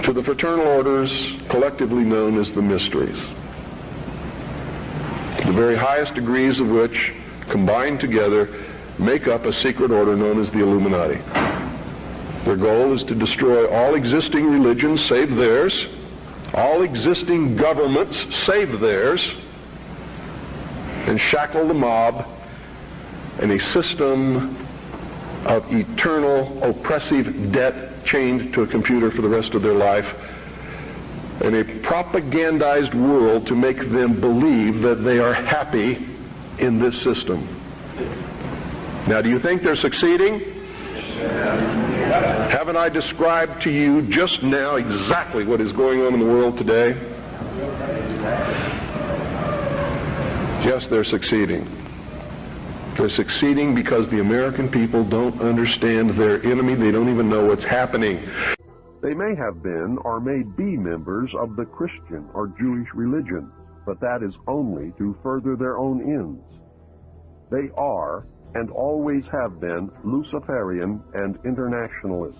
to the fraternal orders collectively known as the mysteries, the very highest degrees of which, combined together, make up a secret order known as the Illuminati. Their goal is to destroy all existing religions save theirs, all existing governments save theirs, and shackle the mob in a system of eternal oppressive debt chained to a computer for the rest of their life, in a propagandized world to make them believe that they are happy in this system. Now, do you think they're succeeding? Haven't I described to you just now exactly what is going on in the world today? Yes, they're succeeding. They're succeeding because the American people don't understand their enemy. They don't even know what's happening. They may have been or may be members of the Christian or Jewish religion, but that is only to further their own ends. They are and always have been Luciferian and internationalist.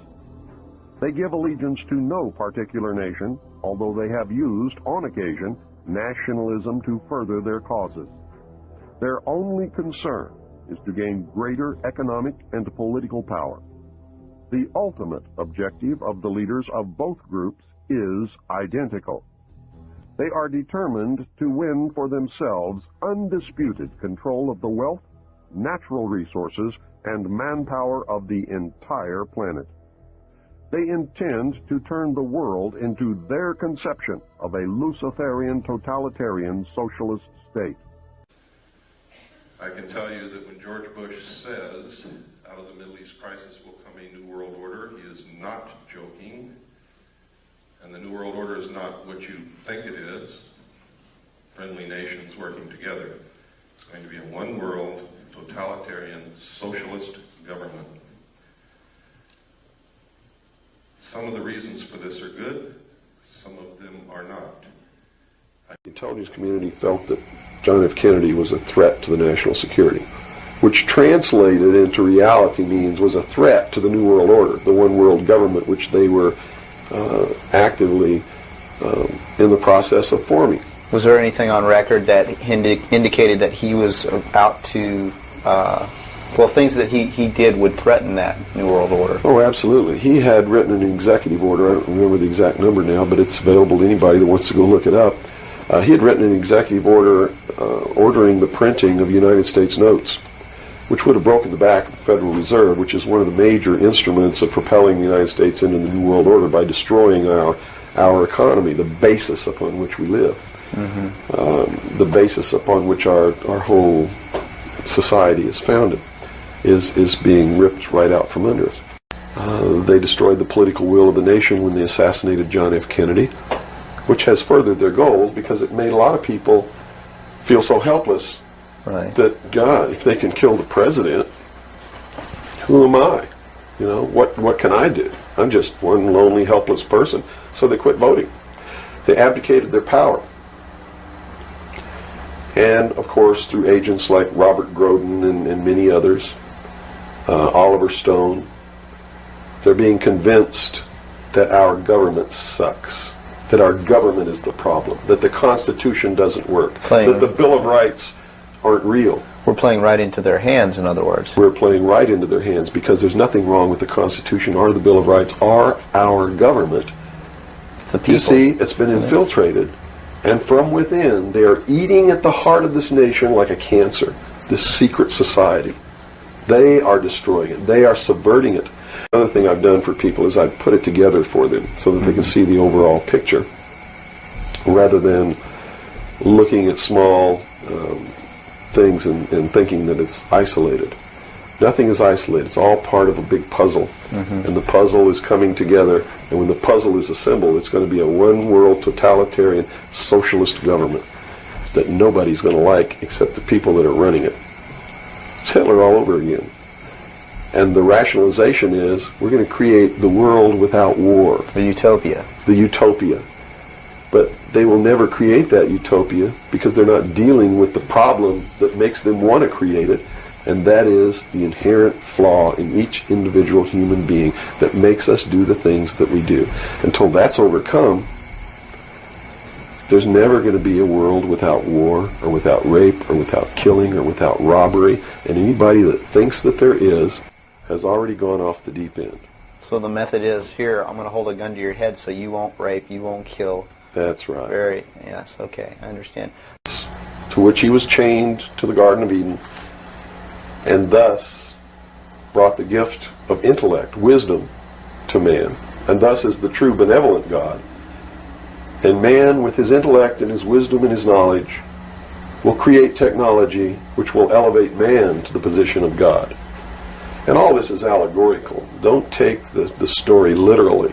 They give allegiance to no particular nation, although they have used, on occasion, nationalism to further their causes. Their only concern is to gain greater economic and political power. The ultimate objective of the leaders of both groups is identical. They are determined to win for themselves undisputed control of the wealth, natural resources, and manpower of the entire planet. They intend to turn the world into their conception of a Luciferian totalitarian socialist state. I can tell you that when George Bush says out of the Middle East crisis will come a new world order, he is not joking. And the new world order is not what you think it is, friendly nations working together. It's going to be a one world, totalitarian, socialist government. Some of the reasons for this are good, some of them are not. The intelligence community felt that John F. Kennedy was a threat to the national security, which translated into reality means was a threat to the New World Order, the one world government which they were actively in the process of forming. Was there anything on record that indicated that he was out to, things that he did would threaten that New World Order? Oh, absolutely. He had written an executive order. I don't remember the exact number now, but it's available to anybody that wants to go look it up. He had written an executive order ordering the printing of United States notes, which would have broken the back of the Federal Reserve, which is one of the major instruments of propelling the United States into the New World Order by destroying our economy, the basis upon which we live, the basis upon which our whole society is founded, is being ripped right out from under us. They destroyed the political will of the nation when they assassinated John F. Kennedy, which has furthered their goals because it made a lot of people feel so helpless that, God, if they can kill the president, who am I? You know, what can I do? I'm just one lonely, helpless person. So they quit voting. They abdicated their power. And, of course, through agents like Robert Groden and many others, Oliver Stone, they're being convinced that our government sucks, that our government is the problem, that the Constitution doesn't work, that the Bill of Rights aren't real. We're playing right into their hands, in other words. We're playing right into their hands because there's nothing wrong with the Constitution or the Bill of Rights or our government. It's the people. You see, it's been infiltrated, and from within, they are eating at the heart of this nation like a cancer, this secret society. They are destroying it. They are subverting it. Another thing I've done for people is I've put it together for them so that they can see the overall picture rather than looking at small things and thinking that it's isolated. Nothing is isolated. It's all part of a big puzzle. And the puzzle is coming together, and when the puzzle is assembled, it's going to be a one-world totalitarian socialist government that nobody's going to like except the people that are running it. It's Hitler all over again. And the rationalization is we're going to create the world without war. The utopia. The utopia. But they will never create that utopia because they're not dealing with the problem that makes them want to create it. And that is the inherent flaw in each individual human being that makes us do the things that we do. Until that's overcome, there's never going to be a world without war, or without rape, or without killing, or without robbery. And anybody that thinks that there is has already gone off the deep end. So the method is, here, I'm going to hold a gun to your head so you won't rape, you won't kill. That's right. Yes, okay, I understand. To which he was chained to the Garden of Eden, and thus brought the gift of intellect, wisdom, to man. And thus is the true benevolent God. And man, with his intellect and his wisdom and his knowledge, will create technology which will elevate man to the position of God. And all this is allegorical. Don't take the story literally,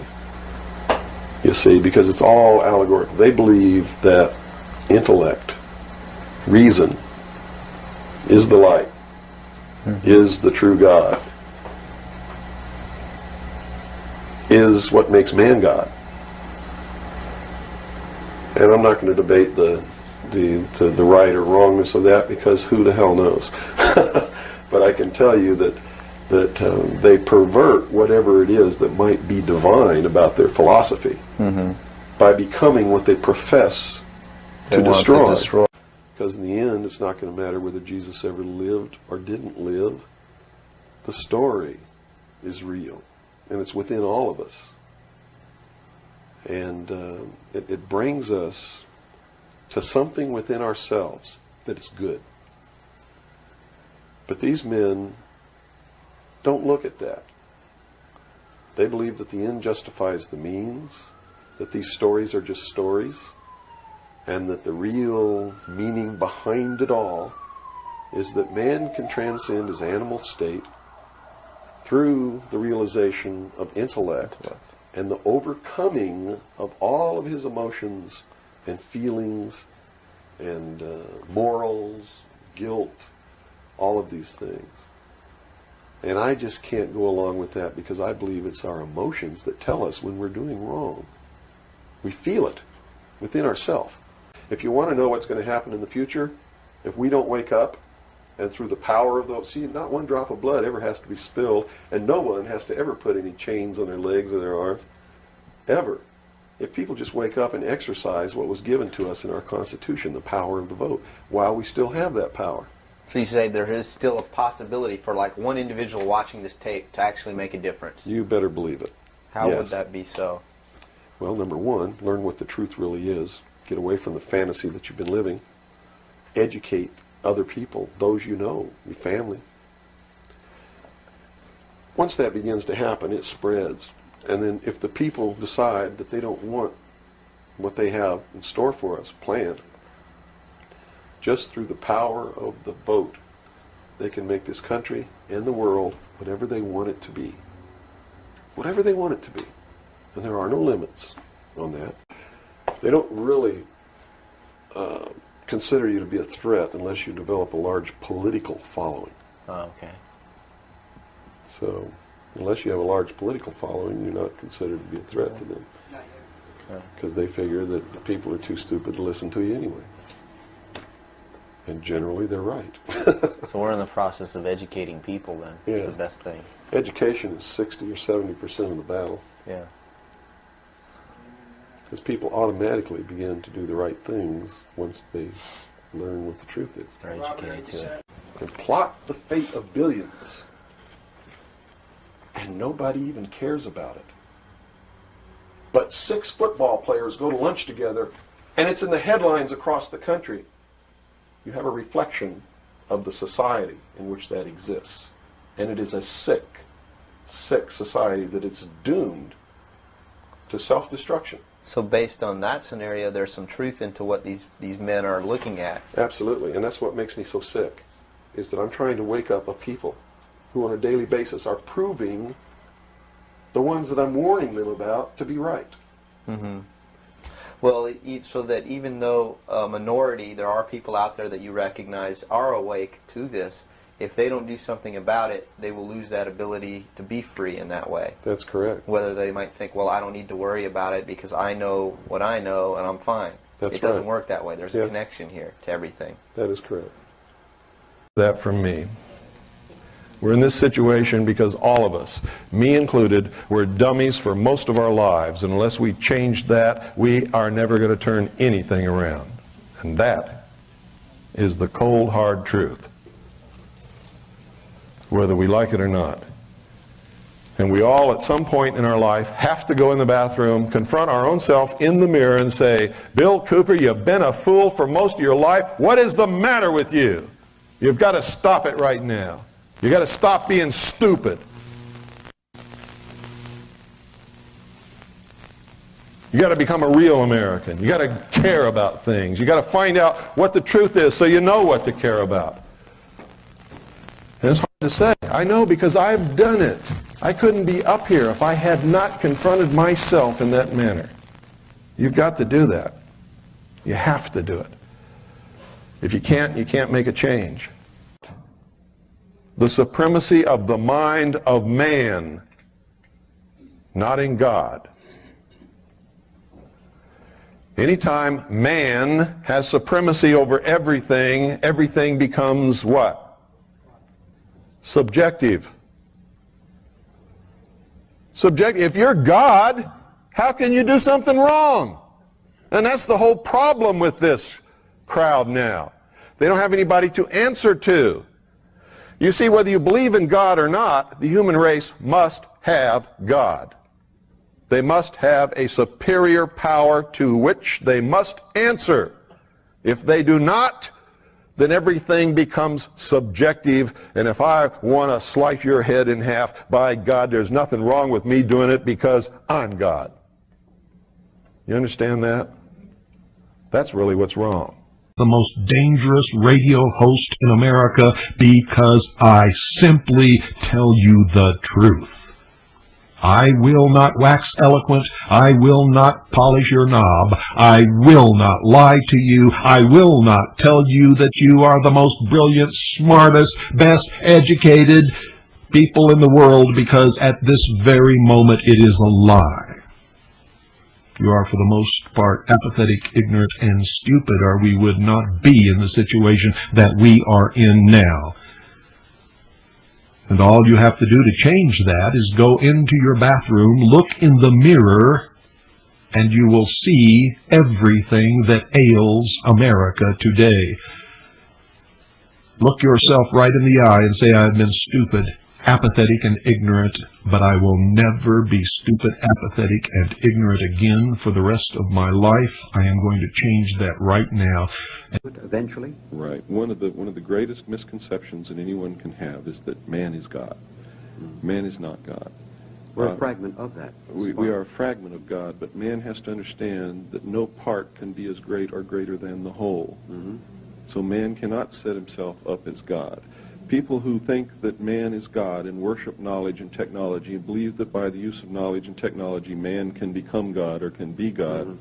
you see, because it's all allegorical. They believe that intellect, reason, is the light, is the true God, is what makes man God. And I'm not going to debate the right or wrongness of that, because who the hell knows. But I can tell you that they pervert whatever it is that might be divine about their philosophy by becoming what they profess to destroy. Because in the end, it's not going to matter whether Jesus ever lived or didn't live. The story is real, and it's within all of us. And it brings us to something within ourselves that is good. But these men don't look at that. They believe that the end justifies the means, that these stories are just stories, and that the real meaning behind it all is that man can transcend his animal state through the realization of intellect and the overcoming of all of his emotions and feelings and morals, guilt, all of these things. And I just can't go along with that, because I believe it's our emotions that tell us when we're doing wrong. We feel it within ourselves. If you want to know what's going to happen in the future, if we don't wake up, and through the power of those, see, not one drop of blood ever has to be spilled, and no one has to ever put any chains on their legs or their arms, ever. If people just wake up and exercise what was given to us in our Constitution, the power of the vote, while we still have that power. So you say there is still a possibility for like one individual watching this tape to actually make a difference? You better believe it. How Yes. would that be so? Well, number one, learn what the truth really is. Get away from the fantasy that you've been living. Educate other people, those you know, your family. Once that begins to happen, it spreads. And then if the people decide that they don't want what they have in store for us planned, just through the power of the vote, they can make this country and the world whatever they want it to be. Whatever they want it to be. And there are no limits on that. They don't really consider you to be a threat unless you develop a large political following. Oh, okay. So, unless you have a large political following, you're not considered to be a threat to them. Because they figure that the people are too stupid to listen to you anyway. And generally, they're right. So we're in the process of educating people then. Yeah. It's the best thing. Education is 60 or 70% of the battle. Yeah. Because people automatically begin to do the right things once they learn what the truth is. They're educated to it. And plot the fate of billions. And nobody even cares about it. But 6 football players go to lunch together, and it's in the headlines across the country. You have a reflection of the society in which that exists. And it is a sick, sick society that is doomed to self-destruction. So based on that scenario, there's some truth into what these men are looking at. Absolutely. And that's what makes me so sick, is that I'm trying to wake up a people who on a daily basis are proving the ones that I'm warning them about to be right. Mm-hmm. Well, so that even though a minority, there are people out there that you recognize are awake to this, if they don't do something about it, they will lose that ability to be free in that way. That's correct. Whether they might think, well, I don't need to worry about it because I know what I know and I'm fine. That's It doesn't right. work that way. There's a Yes. connection here to everything. That is correct. That from me. We're in this situation because all of us, me included, we're dummies for most of our lives. And unless we change that, we are never going to turn anything around. And that is the cold, hard truth, whether we like it or not. And we all, at some point in our life, have to go in the bathroom, confront our own self in the mirror and say, Bill Cooper, you've been a fool for most of your life. What is the matter with you? You've got to stop it right now. You've got to stop being stupid. You got to become a real American. You got to care about things. You got to find out what the truth is so you know what to care about. And it's hard to say. I know because I've done it. I couldn't be up here if I had not confronted myself in that manner. You've got to do that. You have to do it. If you can't make a change. The supremacy of the mind of man, not in God. Anytime man has supremacy over everything, everything becomes what? Subjective. If you're God, how can you do something wrong? And that's the whole problem with this crowd now. They don't have anybody to answer to. You see, whether you believe in God or not, the human race must have God. They must have a superior power to which they must answer. If they do not, then everything becomes subjective. And if I want to slice your head in half, by God, there's nothing wrong with me doing it because I'm God. You understand that? That's really what's wrong. The most dangerous radio host in America because I simply tell you the truth. I will not wax eloquent. I will not polish your knob. I will not lie to you. I will not tell you that you are the most brilliant, smartest, best educated people in the world, because at this very moment it is a lie. You are for the most part apathetic, ignorant, and stupid, or we would not be in the situation that we are in now. And all you have to do to change that is go into your bathroom, look in the mirror, and you will see everything that ails America today. Look yourself right in the eye and say, I've been stupid, apathetic, and ignorant, but I will never be stupid, apathetic, and ignorant again for the rest of my life. I am going to change that right now. Eventually? Right. One of the greatest misconceptions that anyone can have is that man is God. Man is not God. We're a fragment of that. We are a fragment of God, but man has to understand that no part can be as great or greater than the whole. So man cannot set himself up as God. People who think that man is God and worship knowledge and technology and believe that by the use of knowledge and technology man can become God or can be God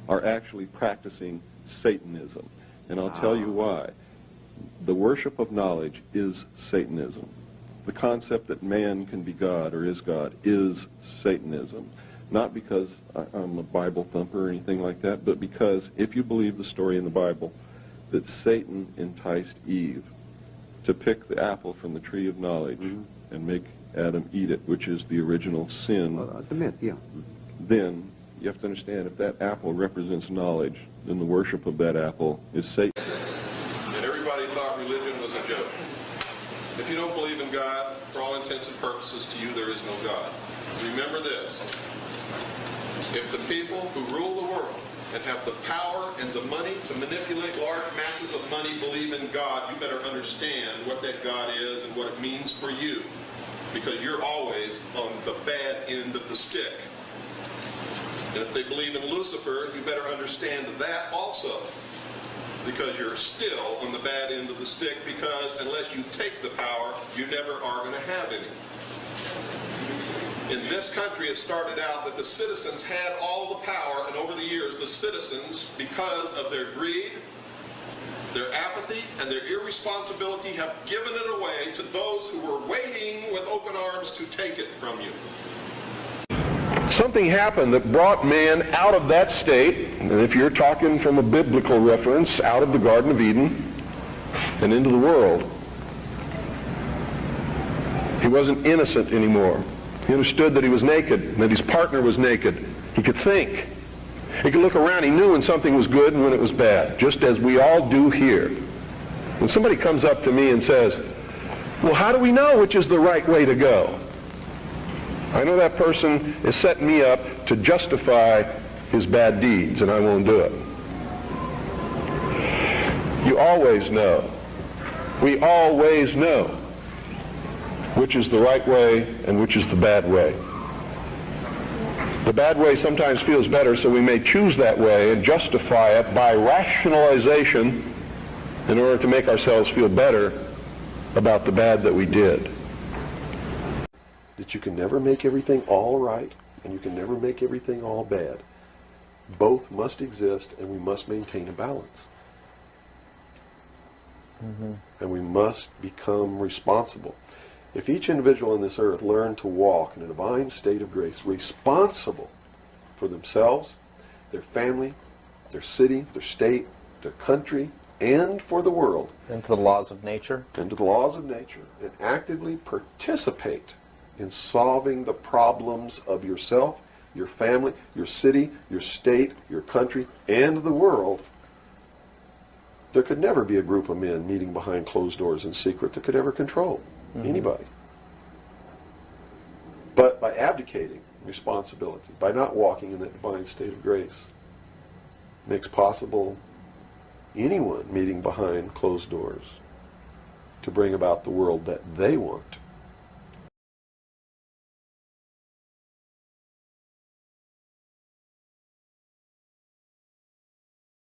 are actually practicing Satanism. And I'll tell you why. The worship of knowledge is Satanism. The concept that man can be God or is God is Satanism. Not because I'm a Bible thumper or anything like that, but because if you believe the story in the Bible that Satan enticed Eve to pick the apple from the tree of knowledge and make Adam eat it, which is the original sin, the myth, yeah. Then you have to understand if that apple represents knowledge, then the worship of that apple is Satan. And everybody thought religion was a joke. If you don't believe in God, for all intents and purposes, to you there is no God. Remember this. If the people who rule the world and have the power and the money to manipulate large masses of money believe in God, you better understand what that God is and what it means for you, because you're always on the bad end of the stick. And if they believe in Lucifer, you better understand that also, because you're still on the bad end of the stick, because unless you take the power, you never are going to have any. In this country, it started out that the citizens had all the power, and over the years, the citizens, because of their greed, their apathy, and their irresponsibility, have given it away to those who were waiting with open arms to take it from you. Something happened that brought man out of that state, and if you're talking from a biblical reference, out of the Garden of Eden and into the world. He wasn't innocent anymore. He understood that he was naked, and that his partner was naked. He could think. He could look around. He knew when something was good and when it was bad, just as we all do here. When somebody comes up to me and says, well, how do we know which is the right way to go? I know that person is setting me up to justify his bad deeds, and I won't do it. You always know. We always know which is the right way and which is the bad way. The bad way sometimes feels better, so we may choose that way and justify it by rationalization in order to make ourselves feel better about the bad that we did. That you can never make everything all right, and you can never make everything all bad. Both must exist, and we must maintain a balance. And we must become responsible. If each individual on this earth learned to walk in a divine state of grace, responsible for themselves, their family, their city, their state, their country, and for the world, And to the laws of nature. and to the laws of nature, and actively participate in solving the problems of yourself, your family, your city, your state, your country, and the world, there could never be a group of men meeting behind closed doors in secret that could ever control anybody. But by abdicating responsibility, by not walking in that divine state of grace, makes possible anyone meeting behind closed doors to bring about the world that they want.